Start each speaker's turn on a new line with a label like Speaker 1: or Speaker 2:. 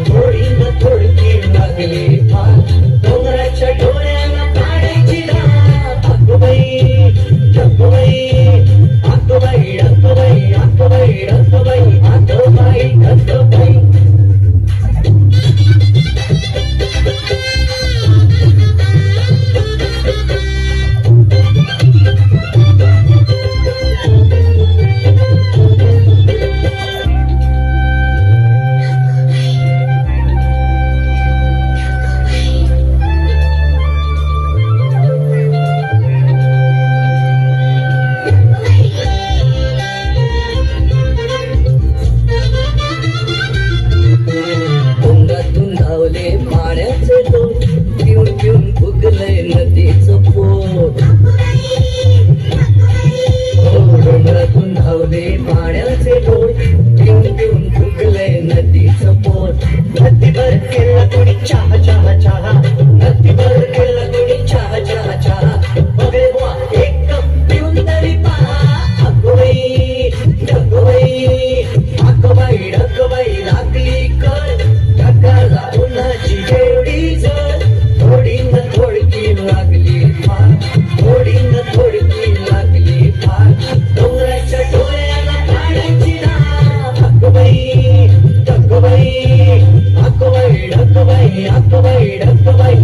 Speaker 1: थोडी न थोडकी लागली फार डोंगराच्या डोळ्याला पाण्याची धार आकोबाई ढकोबाई आकोबाई ढकोबाई आकोबाई ढकोबाई आकोबाई ढकोबाई पाण्याचे लोट पिऊन पिऊन फुगलंय नदीचं पोट डोंगरातून धावले पाण्याचे लोट पिऊन पिऊन फुगलंय नदीचं पोट नदीवर केला कोणी चहा चहा चहा नदीवर केला कोणी चहा चहा चहा बघे बुवा एक कप पिऊन तरी पहा आकोबाई ढकोबाई आकोबाई ढकोबाई लागली कर ढकाला उन्हाची एवढी जर थोडी न थोडकी लागली फार थोडी न थोडकी लागली फार डोंगराच्या डोळ्याला पाण्याची धार आकोबाई ढकोबाई आकोबाई ढकोबाई आकोबाई ढकोबाई